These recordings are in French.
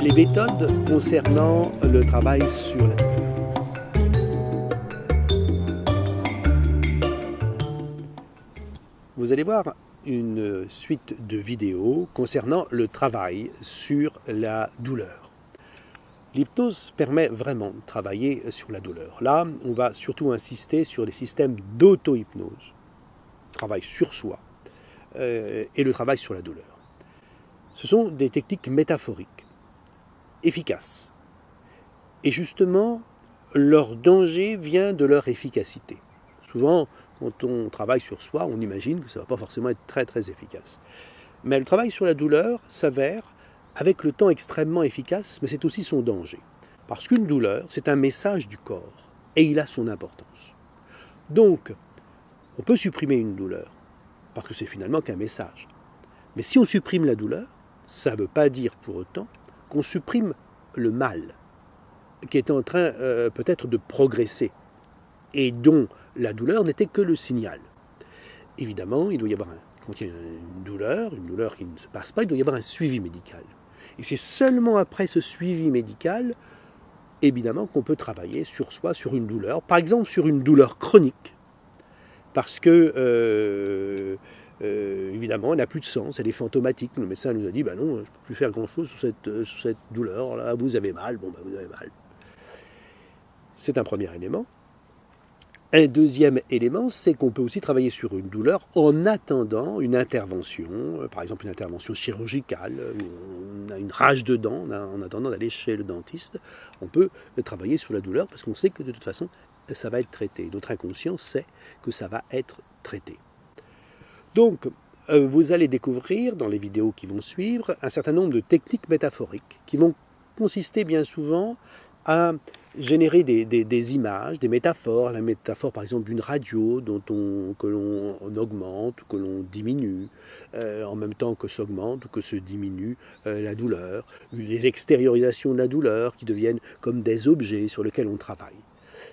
Les méthodes concernant le travail sur la douleur. Vous allez voir une suite de vidéos concernant le travail sur la douleur. L'hypnose permet vraiment de travailler sur la douleur. Là, on va surtout insister sur les systèmes d'auto-hypnose, travail sur soi, et le travail sur la douleur. Ce sont des techniques métaphoriques, efficaces. Et justement, leur danger vient de leur efficacité. Souvent, quand on travaille sur soi, on imagine que ça ne va pas forcément être très très efficace. Mais le travail sur la douleur s'avère, avec le temps, extrêmement efficace, mais c'est aussi son danger. Parce qu'une douleur, c'est un message du corps, et il a son importance. Donc, on peut supprimer une douleur, parce que c'est finalement qu'un message. Mais si on supprime la douleur, ça ne veut pas dire pour autant qu'on supprime le mal, qui est en train peut-être de progresser, et dont la douleur n'était que le signal. Évidemment, il doit y avoir quand il y a une douleur qui ne se passe pas, il doit y avoir un suivi médical. Et c'est seulement après ce suivi médical, évidemment, qu'on peut travailler sur soi, sur une douleur, par exemple sur une douleur chronique, parce que, évidemment, elle n'a plus de sens, elle est fantomatique. Le médecin nous a dit, non, je ne peux plus faire grand-chose sur cette douleur-là, vous avez mal, vous avez mal. C'est un premier élément. Un deuxième élément, c'est qu'on peut aussi travailler sur une douleur en attendant une intervention, par exemple une intervention chirurgicale, où on a une rage de dents, en attendant d'aller chez le dentiste. On peut travailler sur la douleur parce qu'on sait que de toute façon, ça va être traité. Notre inconscient sait que ça va être traité. Donc, vous allez découvrir dans les vidéos qui vont suivre un certain nombre de techniques métaphoriques qui vont consister bien souvent à générer des images, des métaphores. La métaphore par exemple d'une radio que l'on augmente ou que l'on diminue, en même temps que s'augmente ou que se diminue la douleur. Les extériorisations de la douleur qui deviennent comme des objets sur lesquels on travaille.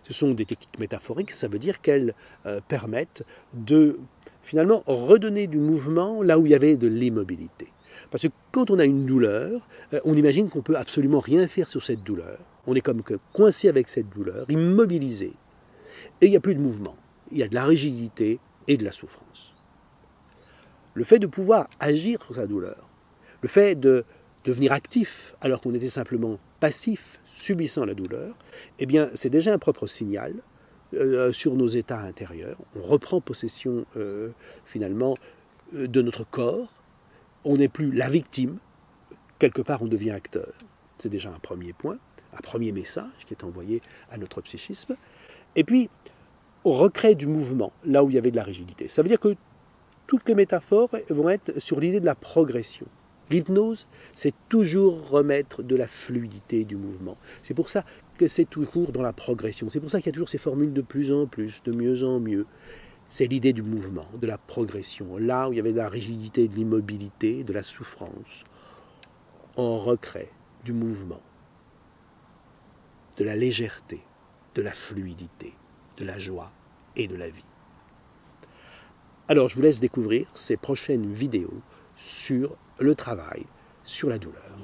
Ce sont des techniques métaphoriques, ça veut dire qu'elles permettent de finalement redonner du mouvement là où il y avait de l'immobilité. Parce que quand on a une douleur, on imagine qu'on ne peut absolument rien faire sur cette douleur. On est comme que coincé avec cette douleur, immobilisé. Et il n'y a plus de mouvement. Il y a de la rigidité et de la souffrance. Le fait de pouvoir agir sur sa douleur, le fait de devenir actif alors qu'on était simplement passif, subissant la douleur, eh bien c'est déjà un propre signal sur nos états intérieurs. On reprend possession finalement de notre corps. On n'est plus la victime. Quelque part, on devient acteur. C'est déjà un premier point, un premier message qui est envoyé à notre psychisme. Et puis, on recrée du mouvement, là où il y avait de la rigidité. Ça veut dire que toutes les métaphores vont être sur l'idée de la progression. L'hypnose, c'est toujours remettre de la fluidité du mouvement. C'est pour ça que c'est toujours dans la progression. C'est pour ça qu'il y a toujours ces formules de plus en plus, de mieux en mieux. C'est l'idée du mouvement, de la progression. Là où il y avait de la rigidité, de l'immobilité, de la souffrance, on recrée du mouvement, de la légèreté, de la fluidité, de la joie et de la vie. Alors, je vous laisse découvrir ces prochaines vidéos sur le travail, sur la douleur.